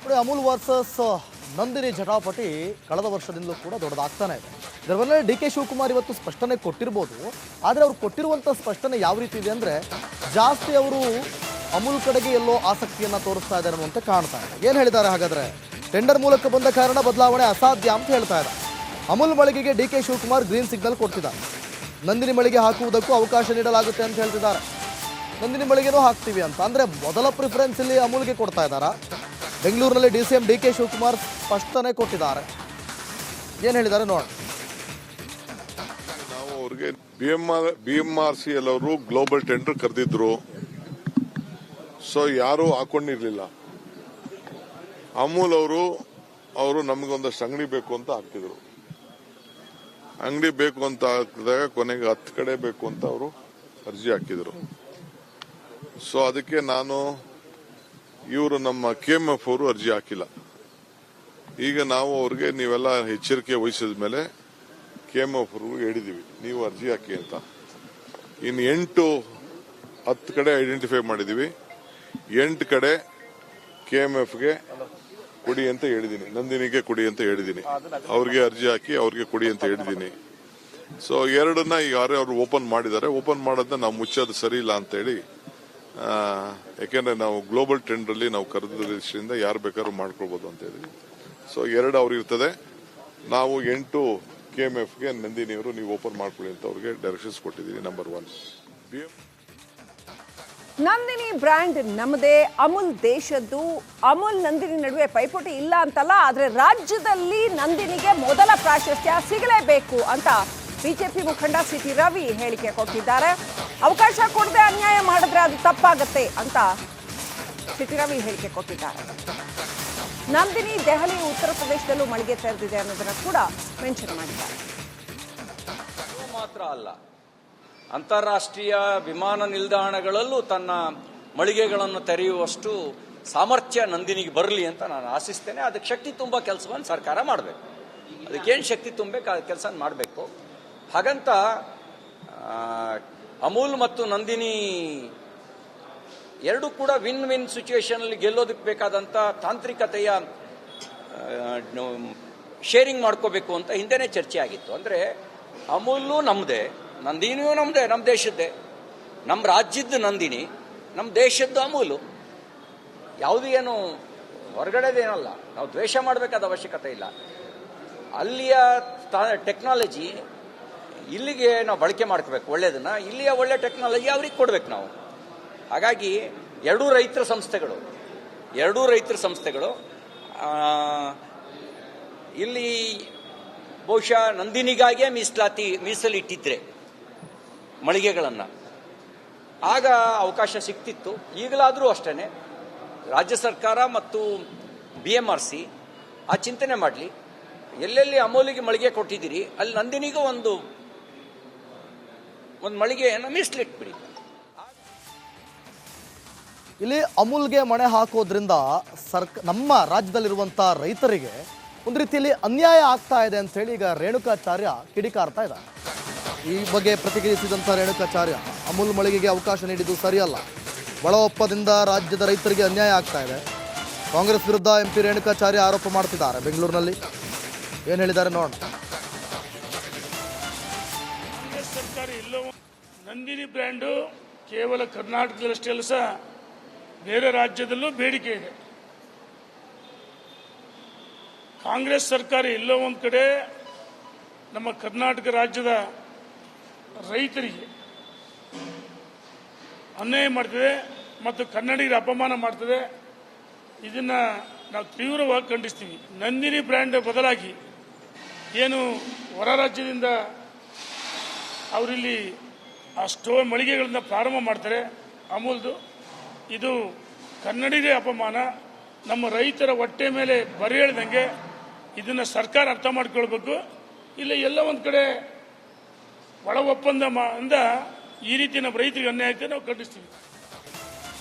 ನೋಡಿ, ಅಮೂಲ್ ವರ್ಸಸ್ ನಂದಿನಿ ಜಟಾಪಟಿ ಕಳೆದ ವರ್ಷದಿಂದಲೂ ಕೂಡ ದೊಡ್ಡದಾಗ್ತಾನೆ ಇದೆ. ಇದರ ಮೇಲೆ ಡಿ ಕೆ ಶಿವಕುಮಾರ್ ಇವತ್ತು ಸ್ಪಷ್ಟನೆ ಕೊಟ್ಟಿರ್ಬೋದು. ಆದರೆ ಅವ್ರು ಕೊಟ್ಟಿರುವಂಥ ಸ್ಪಷ್ಟನೆ ಯಾವ ರೀತಿ ಇದೆ ಅಂದರೆ, ಜಾಸ್ತಿ ಅವರು ಅಮೂಲ್ ಕಡೆಗೆ ಎಲ್ಲೋ ಆಸಕ್ತಿಯನ್ನು ತೋರಿಸ್ತಾ ಇದ್ದಾರೆ ಅನ್ನುವಂತೆ ಕಾಣ್ತಾ ಇದೆ. ಏನು ಹೇಳಿದ್ದಾರೆ ಹಾಗಾದರೆ? ಟೆಂಡರ್ ಮೂಲಕ ಬಂದ ಕಾರಣ ಬದಲಾವಣೆ ಅಸಾಧ್ಯ ಅಂತ ಹೇಳ್ತಾ ಇದ್ದಾರೆ. ಅಮೂಲ್ ಮಳಿಗೆಗೆ ಡಿ ಕೆ ಶಿವಕುಮಾರ್ ಗ್ರೀನ್ ಸಿಗ್ನಲ್ ಕೊಡ್ತಿದ್ದಾರೆ. ನಂದಿನಿ ಮಳಿಗೆ ಹಾಕುವುದಕ್ಕೂ ಅವಕಾಶ ನೀಡಲಾಗುತ್ತೆ ಅಂತ ಹೇಳ್ತಿದ್ದಾರೆ. ನಂದಿನಿ ಮಳಿಗೆನೂ ಹಾಕ್ತೀವಿ ಅಂತ ಅಂದರೆ ಮೊದಲ ಪ್ರಿಫರೆನ್ಸ್ ಇಲ್ಲಿ ಅಮೂಲ್ಗೆ ಕೊಡ್ತಾ ಇದ್ದಾರಾ? ಬೆಂಗಳೂರಿನಲ್ಲಿ ಡಿ.ಸಿ.ಎಂ ಡಿ ಕೆ ಶಿವಕುಮಾರ್ ಸ್ಪಷ್ಟನೆ ಕೊಟ್ಟಿದ್ದಾರೆ. ಏನು ಹೇಳಿದ್ದಾರೆ ನೋಡೋಣ. ನಾವು ಅವ್ರಿಗೆ BMRCL ಅವರು ಗ್ಲೋಬಲ್ ಟೆಂಡರ್ ಕರೆದಿದ್ರು. ಸೊ ಯಾರು ಹಾಕೊಂಡಿರ್ಲಿಲ್ಲ. ಅಮೂಲ್ ಅವರು ನಮಗೊಂದಷ್ಟು ಅಂಗಡಿ ಬೇಕು ಅಂತ ಹಾಕಿದ್ರು. ಅಂಗಡಿ ಬೇಕು ಅಂತ ಹಾಕಿದಾಗ ಕೊನೆಗೆ 10 ಕಡೆ ಬೇಕು ಅಂತ ಅವರು ಅರ್ಜಿ ಹಾಕಿದ್ರು. ಸೊ ಅದಕ್ಕೆ ಇವರು ನಮ್ಮ KMF ಅವರು ಅರ್ಜಿ ಹಾಕಿಲ್ಲ. ಈಗ ನಾವು ಅವ್ರಿಗೆ ನೀವೆಲ್ಲ ಎಚ್ಚರಿಕೆ ವಹಿಸಿದ ಮೇಲೆ KMF ಅವ್ರಿಗೂ ಹೇಳಿದೀವಿ, ನೀವು ಅರ್ಜಿ ಹಾಕಿ ಅಂತ. ಇನ್ನು 8-10 ಕಡೆ ಐಡೆಂಟಿಫೈ ಮಾಡಿದೀವಿ. 8 ಕಡೆ KMFಗೆ ಕೊಡಿ ಅಂತ ಹೇಳಿದೀನಿ, ನಂದಿನಿಗೆ ಕೊಡಿ ಅಂತ ಹೇಳಿದೀನಿ. ಅವ್ರಿಗೆ ಅರ್ಜಿ ಹಾಕಿ ಅವ್ರಿಗೆ ಕೊಡಿ ಅಂತ ಹೇಳಿದೀನಿ. ಸೊ 2ನ್ನ ಈಗ ಅವ್ರು ಓಪನ್ ಮಾಡಿದ್ದಾರೆ. ಓಪನ್ ಮಾಡೋದನ್ನ ನಾವು ಮುಚ್ಚೋದು ಸರಿ ಇಲ್ಲ ಅಂತ ಹೇಳಿ, ಯಾಕೆಂದ್ರೆ ನಾವು ಗ್ಲೋಬಲ್ ಟೆಂಡರ್ ಅಲ್ಲಿ ನಾವು ಕರೆದ ದೃಷ್ಟಿಯಿಂದ ಯಾರು ಬೇಕಾದ್ರೂ ಮಾಡ್ಕೊಳ್ಬಹುದು ಅಂತ ಹೇಳಿ. ಸೊ 2 ಅವ್ರು ಇರ್ತದೆ. ನಾವು 8 KMFಗೆ ನಂದಿನಿಯವರು ನೀವು ಓಪನ್ ಮಾಡ್ಕೊಳ್ಳಿ ಅಂತ ಅವ್ರಿಗೆ ಡೈರೆಕ್ಷನ್ಸ್ ಕೊಟ್ಟಿದ್ದೀವಿ. ನಂಬರ್ 1 ನಂದಿನಿ ಬ್ರ್ಯಾಂಡ್ ನಮ್ಮದೇ, ಅಮೂಲ್ ದೇಶದ್ದು. ಅಮೂಲ್ ನಂದಿನಿ ನಡುವೆ ಪೈಪೋಟಿ ಇಲ್ಲ ಅಂತಲ್ಲ, ಆದರೆ ರಾಜ್ಯದಲ್ಲಿ ನಂದಿನಿಗೆ ಮೊದಲ ಪ್ರಾಶಸ್ತ್ಯ ಸಿಗಲೇಬೇಕು ಅಂತ ಬಿಜೆಪಿ ಮುಖಂಡ ಸಿ.ಟಿ. ರವಿ ಹೇಳಿಕೆ ಕೊಟ್ಟಿದ್ದಾರೆ. ಅವಕಾಶ ಕೊಡದೆ ಅನ್ಯಾಯ ಮಾಡಿದ್ರೆ ಅದು ತಪ್ಪಾಗತ್ತೆ ಅಂತ ಸಿ.ಟಿ. ರವಿ ಹೇಳಿಕೆ ಕೊಟ್ಟಿದ್ದಾರೆ. ನಂದಿನಿ ದೆಹಲಿ, ಉತ್ತರ ಪ್ರದೇಶದಲ್ಲೂ ಮಳಿಗೆ ತೆರೆದಿದೆ ಅನ್ನೋದನ್ನ ಕೂಡ ಮೆನ್ಷನ್ ಮಾಡಿದ್ದಾರೆ. ಮಾತ್ರ ಅಲ್ಲ, ಅಂತಾರಾಷ್ಟ್ರೀಯ ವಿಮಾನ ನಿಲ್ದಾಣಗಳಲ್ಲೂ ತನ್ನ ಮಳಿಗೆಗಳನ್ನು ತೆರೆಯುವಷ್ಟು ಸಾಮರ್ಥ್ಯ ನಂದಿನಿಗೆ ಬರಲಿ ಅಂತ ನಾನು ಆಶಿಸ್ತೇನೆ. ಅದಕ್ಕೆ ಶಕ್ತಿ ತುಂಬ ಕೆಲಸವನ್ನು ಸರ್ಕಾರ ಮಾಡಬೇಕು. ಅದಕ್ಕೇನು ಶಕ್ತಿ ತುಂಬಬೇಕು ಆ ಕೆಲಸ ಮಾಡಬೇಕು. ಹಾಗಂತ ಅಮೂಲ್ ಮತ್ತು ನಂದಿನಿ ಎರಡೂ ಕೂಡ ವಿನ್ ವಿನ್ ಸಿಚುವೇಶನ್ ಅಲ್ಲಿ ಗೆಲ್ಲೋದಕ್ಕೆ ಬೇಕಾದಂಥ ತಾಂತ್ರಿಕತೆಯ ಶೇರಿಂಗ್ ಮಾಡ್ಕೋಬೇಕು ಅಂತ ಹಿಂದೆನೇ ಚರ್ಚೆ ಆಗಿತ್ತು. ಅಂದರೆ ಅಮೂಲು ನಮ್ಮದೇ, ನಂದಿನಿಯೂ ನಮ್ಮದೇ, ನಮ್ಮ ದೇಶದ್ದೇ. ನಮ್ಮ ರಾಜ್ಯದ ನಂದಿನಿ, ನಮ್ಮ ದೇಶದ್ದು ಅಮೂಲು. ಯಾವುದು ಏನು ಹೊರಗಡೆದೇನಲ್ಲ. ನಾವು ದ್ವೇಷ ಮಾಡಬೇಕಾದ ಅವಶ್ಯಕತೆ ಇಲ್ಲ. ಅಲ್ಲಿಯ ಟೆಕ್ನಾಲಜಿ ಇಲ್ಲಿಗೆ ನಾವು ಬಳಕೆ ಮಾಡ್ಕೋಬೇಕು. ಒಳ್ಳೆಯದನ್ನ, ಇಲ್ಲಿಯ ಒಳ್ಳೆ ಟೆಕ್ನಾಲಜಿ ಅವ್ರಿಗೆ ಕೊಡ್ಬೇಕು ನಾವು. ಹಾಗಾಗಿ ಎರಡೂ ರೈತರ ಸಂಸ್ಥೆಗಳು ಇಲ್ಲಿ ಬಹುಶಃ ನಂದಿನಿಗಾಗಿಯೇ ಮೀಸಲಿಟ್ಟಿದ್ರೆ ಮಳಿಗೆಗಳನ್ನು ಆಗ ಅವಕಾಶ ಸಿಕ್ತಿತ್ತು. ಈಗಲಾದರೂ ಅಷ್ಟೇ ರಾಜ್ಯ ಸರ್ಕಾರ ಮತ್ತು BMRC ಆ ಚಿಂತನೆ ಮಾಡಲಿ. ಎಲ್ಲೆಲ್ಲಿ ಅಮೂಲಿಗೆ ಮಳಿಗೆ ಕೊಟ್ಟಿದ್ದೀರಿ ಅಲ್ಲಿ ನಂದಿನಿಗೂ ಒಂದು ಮಳಿಗೆಯನ್ನು ಮೀಸಲಿಟ್ಬಿಡಿ. ಇಲ್ಲಿ ಅಮೂಲ್ಗೆ ಮಣೆ ಹಾಕೋದ್ರಿಂದ ನಮ್ಮ ರಾಜ್ಯದಲ್ಲಿರುವಂಥ ರೈತರಿಗೆ ಒಂದು ರೀತಿಯಲ್ಲಿ ಅನ್ಯಾಯ ಆಗ್ತಾ ಇದೆ ಅಂತ ಹೇಳಿ ಈಗ ರೇಣುಕಾಚಾರ್ಯ ಕಿಡಿಕಾರ್ತಾ ಇದ್ದಾರೆ. ಈ ಬಗ್ಗೆ ಪ್ರತಿಕ್ರಿಯಿಸಿದಂಥ ರೇಣುಕಾಚಾರ್ಯ, ಅಮೂಲ್ ಮಳಿಗೆಗೆ ಅವಕಾಶ ನೀಡಿದ್ದು ಸರಿಯಲ್ಲ, ಒಳ ಒಪ್ಪದಿಂದ ರಾಜ್ಯದ ರೈತರಿಗೆ ಅನ್ಯಾಯ ಆಗ್ತಾ ಇದೆ. ಕಾಂಗ್ರೆಸ್ ವಿರುದ್ಧ MP ರೇಣುಕಾಚಾರ್ಯ ಆರೋಪ ಮಾಡ್ತಿದ್ದಾರೆ ಬೆಂಗಳೂರಿನಲ್ಲಿ. ಏನು ಹೇಳಿದ್ದಾರೆ ನೋಡೋಣ. ಕಾಂಗ್ರೆಸ್ ಸರ್ಕಾರ ಎಲ್ಲೋ ನಂದಿನಿ ಬ್ರ್ಯಾಂಡು ಕೇವಲ ಕರ್ನಾಟಕದಲ್ಲಷ್ಟೇ ಅಲ್ಲ ಸಹ ಬೇರೆ ರಾಜ್ಯದಲ್ಲೂ ಬೇಡಿಕೆ ಇದೆ. ಕಾಂಗ್ರೆಸ್ ಸರ್ಕಾರ ಎಲ್ಲೋ ಒಂದು ಕಡೆ ನಮ್ಮ ಕರ್ನಾಟಕ ರಾಜ್ಯದ ರೈತರಿಗೆ ಅನ್ಯಾಯ ಮಾಡ್ತದೆ ಮತ್ತು ಕನ್ನಡಿಗರ ಅಪಮಾನ ಮಾಡ್ತದೆ. ಇದನ್ನ ನಾವು ತೀವ್ರವಾಗಿ ಖಂಡಿಸ್ತೀವಿ. ನಂದಿನಿ ಬ್ರ್ಯಾಂಡ್ ಬದಲಾಗಿ ಏನು ಹೊರ ರಾಜ್ಯದಿಂದ ಅವರಿಲ್ಲಿ ಆ ಸ್ಟೋರ್ ಮಳಿಗೆಗಳನ್ನ ಪ್ರಾರಂಭ ಮಾಡ್ತಾರೆ ಅಮೂಲ್ದು, ಇದು ಕನ್ನಡಿಗರ ಅಪಮಾನ, ನಮ್ಮ ರೈತರ ಹೊಟ್ಟೆ ಮೇಲೆ ಬರೆ ಹೇಳ್ದಂಗೆ. ಇದನ್ನು ಸರ್ಕಾರ ಅರ್ಥ ಮಾಡ್ಕೊಳ್ಬೇಕು. ಇಲ್ಲ ಎಲ್ಲ ಒಂದು ಕಡೆ ಒಳ ಒಪ್ಪಂದ ಈ ರೀತಿ ನಮ್ಮ ರೈತರಿಗೆ ಅನ್ಯಾಯ ಆಗ್ತದೆ, ನಾವು ಖಂಡಿಸ್ತೀವಿ.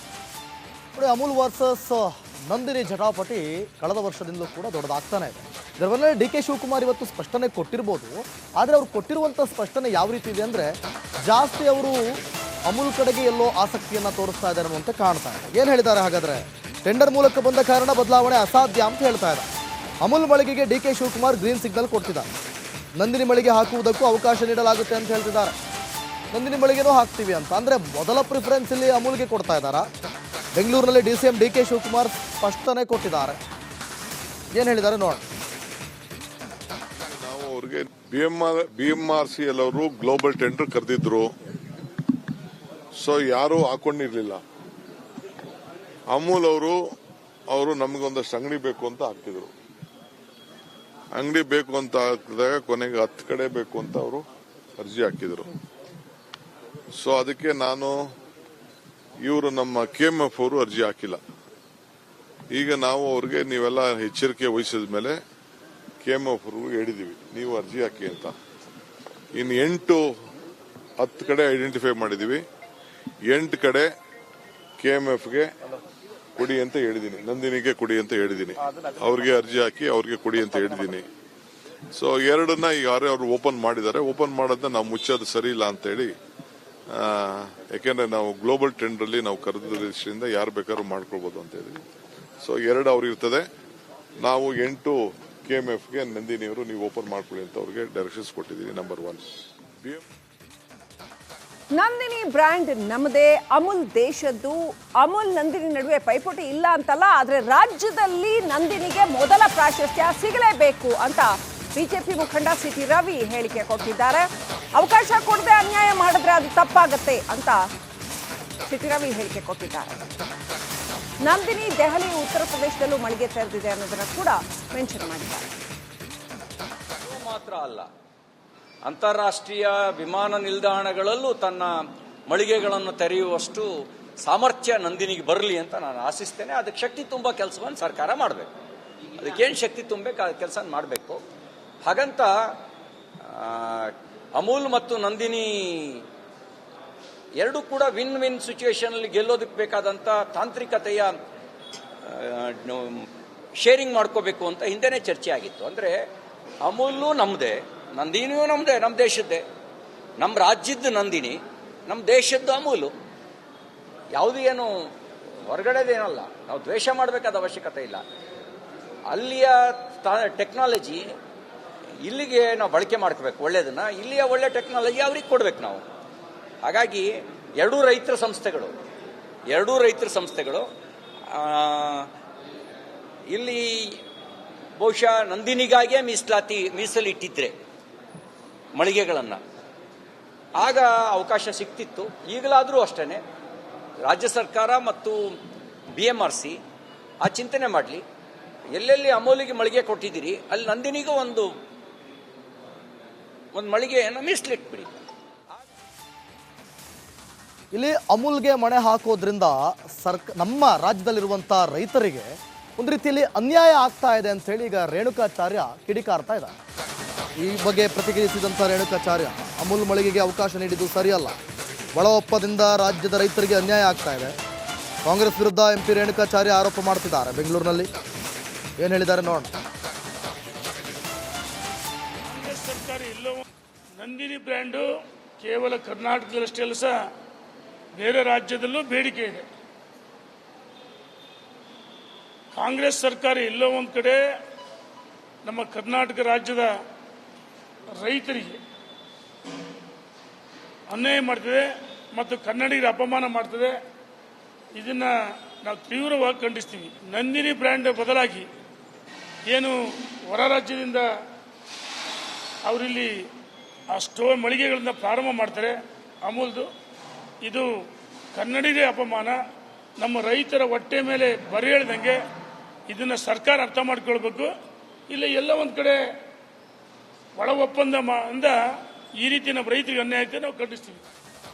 ಅಮೂಲ್ ವರ್ಸಸ್ ನಂದಿನಿ ಜಟಾಪಟಿ ಕಳೆದ ವರ್ಷದಿಂದಲೂ ಕೂಡ ದೊಡ್ಡದಾಗ್ತಾನೆ ಇದೆ. ಇದರ ಮೇಲೆ ಡಿ ಕೆ ಶಿವಕುಮಾರ್ ಇವತ್ತು ಸ್ಪಷ್ಟನೆ ಕೊಟ್ಟಿರ್ಬೋದು. ಆದರೆ ಅವ್ರು ಕೊಟ್ಟಿರುವಂಥ ಸ್ಪಷ್ಟನೆ ಯಾವ ರೀತಿ ಇದೆ ಅಂದರೆ, ಜಾಸ್ತಿ ಅವರು ಅಮೂಲ್ ಕಡೆಗೆ ಎಲ್ಲೋ ಆಸಕ್ತಿಯನ್ನು ತೋರಿಸ್ತಾ ಇದ್ದಾರೆ ಅನ್ನುವಂತೆ ಕಾಣ್ತಾ ಇದೆ. ಏನು ಹೇಳಿದ್ದಾರೆ ಹಾಗಾದರೆ? ಟೆಂಡರ್ ಮೂಲಕ ಬಂದ ಕಾರಣ ಬದಲಾವಣೆ ಅಸಾಧ್ಯ ಅಂತ ಹೇಳ್ತಾ ಇದ್ದಾರೆ. ಅಮೂಲ್ ಮಳಿಗೆಗೆ ಡಿಕೆ ಶಿವಕುಮಾರ್ ಗ್ರೀನ್ ಸಿಗ್ನಲ್ ಕೊಡ್ತಿದ್ದಾರೆ. ನಂದಿನಿ ಮಳಿಗೆ ಹಾಕುವುದಕ್ಕೂ ಅವಕಾಶ ನೀಡಲಾಗುತ್ತೆ ಅಂತ ಹೇಳ್ತಿದ್ದಾರೆ. ನಂದಿನಿ ಮಳಿಗೆನೂ ಹಾಕ್ತೀವಿ ಅಂತ ಅಂದರೆ ಮೊದಲ ಪ್ರಿಫರೆನ್ಸ್ ಇಲ್ಲಿ ಅಮೂಲ್ಗೆ ಕೊಡ್ತಾ ಇದ್ದಾರೆ. ಬೆಂಗಳೂರಿನಲ್ಲಿ DCM ಡಿಕೆ ಶಿವಕುಮಾರ್ ಸ್ಪಷ್ಟನೆ ಕೊಟ್ಟಿದ್ದಾರೆ. ಏನು ಹೇಳಿದ್ದಾರೆ ನೋಡೋಣ. ನಾವು ಅವ್ರಿಗೆ BMRC ಎಲ್ಲವರು ಗ್ಲೋಬಲ್ ಟೆಂಡರ್ ಕರೆದಿದ್ರು. ಸೊ ಯಾರು ಹಾಕೊಂಡಿರ್ಲಿಲ್ಲ. ಅಮೂಲ್ ಅವರು ನಮಗೊಂದಷ್ಟು ಅಂಗಡಿ ಬೇಕು ಅಂತ ಹಾಕಿದ್ರು. ಅಂಗಡಿ ಬೇಕು ಅಂತ ಹಾಕಿದಾಗ ಕೊನೆಗೆ 10 ಕಡೆ ಬೇಕು ಅಂತ ಅವರು ಅರ್ಜಿ ಹಾಕಿದ್ರು. ಸೊ ಅದಕ್ಕೆ ಇವರು ನಮ್ಮ KMF ಅವರು ಅರ್ಜಿ ಹಾಕಿಲ್ಲ. ಈಗ ನಾವು ಅವ್ರಿಗೆ ನೀವೆಲ್ಲ ಎಚ್ಚರಿಕೆ ವಹಿಸಿದ ಮೇಲೆ KMF ಅವ್ರಿಗೂ ಹೇಳಿದೀವಿ, ನೀವು ಅರ್ಜಿ ಹಾಕಿ ಅಂತ. ಇನ್ನು 8-10 ಕಡೆ ಐಡೆಂಟಿಫೈ ಮಾಡಿದೀವಿ. 8 ಕಡೆ KMFಗೆ ಕೊಡಿ ಅಂತ ಹೇಳಿದೀನಿ, ನಂದಿನಿಗೆ ಕೊಡಿ ಅಂತ ಹೇಳಿದೀನಿ, ಅವ್ರಿಗೆ ಅರ್ಜಿ ಹಾಕಿ ಅವ್ರಿಗೆ ಕೊಡಿ ಅಂತ ಹೇಳಿದೀನಿ. ಸೊ 2ನ್ನ ಈಗ ಅವ್ರು ಓಪನ್ ಮಾಡಿದ್ದಾರೆ. ಓಪನ್ ಮಾಡೋದನ್ನ ನಾವು ಮುಚ್ಚೋದು ಸರಿ ಇಲ್ಲ ಅಂತ ಹೇಳಿ, ಯಾಕೆಂದ್ರೆ ನಾವು ಗ್ಲೋಬಲ್ ಟೆಂಡರ್ ಅಲ್ಲಿ ನಾವು ಕರೆದ ದೃಷ್ಟಿಯಿಂದ ಯಾರು ಬೇಕಾದ್ರೂ ಮಾಡ್ಕೊಳ್ಬಹುದು ಅಂತ ಹೇಳಿ. ಸೊ 2 ಅವ್ರು ಇರ್ತದೆ. ನಾವು 8 KMFಗೆ ನಂದಿನಿಯವರು ನೀವು ಓಪನ್ ಮಾಡ್ಕೊಳ್ಳಿ ಅಂತ ಅವ್ರಿಗೆ ಡೈರೆಕ್ಷನ್ಸ್ ಕೊಟ್ಟಿದ್ದೀವಿ. ನಂಬರ್ 1 ನಂದಿನಿ ಬ್ರ್ಯಾಂಡ್ ನಮ್ಮದೇ, ಅಮೂಲ್ ದೇಶದ್ದು. ಅಮೂಲ್ ನಂದಿನಿ ನಡುವೆ ಪೈಪೋಟಿ ಇಲ್ಲ ಅಂತಲ್ಲ, ಆದ್ರೆ ರಾಜ್ಯದಲ್ಲಿ ನಂದಿನಿಗೆ ಮೊದಲ ಪ್ರಾಶಸ್ತ್ಯ ಸಿಗಲೇಬೇಕು ಅಂತ ಬಿಜೆಪಿ ಮುಖಂಡ CT ರವಿ ಹೇಳಿಕೆ ಕೊಟ್ಟಿದ್ದಾರೆ. ಅವಕಾಶ ಕೊಡದೆ ಅನ್ಯಾಯ ಮಾಡಿದ್ರೆ ಅದು ತಪ್ಪಾಗತ್ತೆ ಅಂತ CT ರವಿ ಹೇಳಿಕೆ ಕೊಟ್ಟಿದ್ದಾರೆ. ನಂದಿನಿ ದೆಹಲಿ, ಉತ್ತರ ಪ್ರದೇಶದಲ್ಲೂ ಮಳಿಗೆ ತೆರೆದಿದೆ ಅನ್ನೋದನ್ನ ಕೂಡ ಮೆನ್ಷನ್ ಮಾಡಿದ್ದಾರೆ. ಮಾತ್ರ ಅಲ್ಲ, ಅಂತಾರಾಷ್ಟ್ರೀಯ ವಿಮಾನ ನಿಲ್ದಾಣಗಳಲ್ಲೂ ತನ್ನ ಮಳಿಗೆಗಳನ್ನು ತೆರೆಯುವಷ್ಟು ಸಾಮರ್ಥ್ಯ ನಂದಿನಿಗೆ ಬರಲಿ ಅಂತ ನಾನು ಆಶಿಸ್ತೇನೆ. ಅದಕ್ಕೆ ಶಕ್ತಿ ತುಂಬ ಕೆಲಸವನ್ನು ಸರ್ಕಾರ ಮಾಡಬೇಕು. ಅದಕ್ಕೇನು ಶಕ್ತಿ ತುಂಬಬೇಕು ಆ ಕೆಲಸ ಮಾಡಬೇಕು. ಹಾಗಂತ ಅಮೂಲ್ ಮತ್ತು ನಂದಿನಿ ಎರಡೂ ಕೂಡ ವಿನ್ ವಿನ್ ಸಿಚುವೇಶನ್ ಅಲ್ಲಿ ಗೆಲ್ಲೋದಕ್ಕೆ ಬೇಕಾದಂಥ ತಾಂತ್ರಿಕತೆಯ ಶೇರಿಂಗ್ ಮಾಡ್ಕೋಬೇಕು ಅಂತ ಹಿಂದೆನೇ ಚರ್ಚೆ ಆಗಿತ್ತು. ಅಂದರೆ ಅಮೂಲು ನಮ್ಮದೇ, ನಂದಿನಿಯೂ ನಮ್ಮದೇ, ನಮ್ಮ ದೇಶದ್ದೇ. ನಮ್ಮ ರಾಜ್ಯದ ನಂದಿನಿ, ನಮ್ಮ ದೇಶದ್ದು ಅಮೂಲು. ಯಾವುದು ಏನು ಹೊರಗಡೆದೇನಲ್ಲ, ನಾವು ದ್ವೇಷ ಮಾಡಬೇಕಾದ ಅವಶ್ಯಕತೆ ಇಲ್ಲ. ಅಲ್ಲಿಯ ಟೆಕ್ನಾಲಜಿ ಇಲ್ಲಿಗೆ ನಾವು ಬಳಕೆ ಮಾಡ್ಕೋಬೇಕು, ಒಳ್ಳೆಯದನ್ನ. ಇಲ್ಲಿಯ ಒಳ್ಳೆ ಟೆಕ್ನಾಲಜಿ ಅವ್ರಿಗೆ ಕೊಡ್ಬೇಕು ನಾವು. ಹಾಗಾಗಿ ಎರಡೂ ರೈತರ ಸಂಸ್ಥೆಗಳು ಇಲ್ಲಿ ಬಹುಶಃ ನಂದಿನಿಗಾಗಿಯೇ ಮೀಸಲಿಟ್ಟಿದ್ರೆ ಮಳಿಗೆಗಳನ್ನು ಆಗ ಅವಕಾಶ ಸಿಕ್ತಿತ್ತು. ಈಗಲಾದರೂ ಅಷ್ಟೇ ರಾಜ್ಯ ಸರ್ಕಾರ ಮತ್ತು BMRC ಆ ಚಿಂತನೆ ಮಾಡಲಿ. ಎಲ್ಲೆಲ್ಲಿ ಅಮೂಲಿಗೆ ಮಳಿಗೆ ಕೊಟ್ಟಿದ್ದೀರಿ ಅಲ್ಲಿ ನಂದಿನಿಗೂ ಒಂದು ಮಳಿಗೆಯನ್ನು ಮೀಸಲಿಟ್ಬಿಡಿ. ಇಲ್ಲಿ ಅಮೂಲ್ಗೆ ಮಣೆ ಹಾಕೋದ್ರಿಂದ ನಮ್ಮ ರಾಜ್ಯದಲ್ಲಿರುವಂಥ ರೈತರಿಗೆ ಒಂದು ರೀತಿಯಲ್ಲಿ ಅನ್ಯಾಯ ಆಗ್ತಾ ಇದೆ ಅಂತ ಹೇಳಿ ಈಗ ರೇಣುಕಾಚಾರ್ಯ ಕಿಡಿಕಾರ್ತಾ ಇದ್ದಾರೆ. ಈ ಬಗ್ಗೆ ಪ್ರತಿಕ್ರಿಯಿಸಿದಂಥ ರೇಣುಕಾಚಾರ್ಯ, ಅಮೂಲ್ ಮಳಿಗೆಗೆ ಅವಕಾಶ ನೀಡಿದ್ದು ಸರಿಯಲ್ಲ, ಒಳ ಒಪ್ಪದಿಂದ ರಾಜ್ಯದ ರೈತರಿಗೆ ಅನ್ಯಾಯ ಆಗ್ತಾ ಇದೆ. ಕಾಂಗ್ರೆಸ್ ವಿರುದ್ಧ MP ರೇಣುಕಾಚಾರ್ಯ ಆರೋಪ ಮಾಡ್ತಿದ್ದಾರೆ. ಬೆಂಗಳೂರಿನಲ್ಲಿ ಏನು ಹೇಳಿದ್ದಾರೆ ನೋಡೋಣ. ಕಾಂಗ್ರೆಸ್ ಸರ್ಕಾರ ಎಲ್ಲೋ ನಂದಿನಿ ಬ್ರ್ಯಾಂಡು ಕೇವಲ ಕರ್ನಾಟಕದಲ್ಲಷ್ಟೇ ಅಲ್ಲ ಸಹ ಬೇರೆ ರಾಜ್ಯದಲ್ಲೂ ಬೇಡಿಕೆ ಇದೆ. ಕಾಂಗ್ರೆಸ್ ಸರ್ಕಾರ ಎಲ್ಲೋ ಒಂದು ಕಡೆ ನಮ್ಮ ಕರ್ನಾಟಕ ರಾಜ್ಯದ ರೈತರಿಗೆ ಅನ್ಯಾಯ ಮಾಡ್ತದೆ ಮತ್ತು ಕನ್ನಡಿಗರ ಅಪಮಾನ ಮಾಡ್ತದೆ. ಇದನ್ನ ನಾವು ತೀವ್ರವಾಗಿ ಖಂಡಿಸ್ತೀವಿ. ನಂದಿನಿ ಬ್ರ್ಯಾಂಡ್ ಬದಲಾಗಿ ಏನು ಹೊರ ರಾಜ್ಯದಿಂದ ಅವರಿಲ್ಲಿ ಆ ಸ್ಟೋರ್ ಮಳಿಗೆಗಳನ್ನ ಪ್ರಾರಂಭ ಮಾಡ್ತಾರೆ ಅಮೂಲ್ದು, ಇದು ಕನ್ನಡಿಗರ ಅಪಮಾನ, ನಮ್ಮ ರೈತರ ಹೊಟ್ಟೆ ಮೇಲೆ ಬರೆ ಹೇಳ್ದಂಗೆ. ಇದನ್ನು ಸರ್ಕಾರ ಅರ್ಥ ಮಾಡ್ಕೊಳ್ಬೇಕು. ಇಲ್ಲ ಎಲ್ಲ ಒಂದು ಕಡೆ ಒಳ ಒಪ್ಪಂದ ಈ ರೀತಿ ನಮ್ಮ ರೈತರಿಗೆ ಅನ್ಯಾಯಕ್ಕೆ ನಾವು ಖಂಡಿಸ್ತೀವಿ.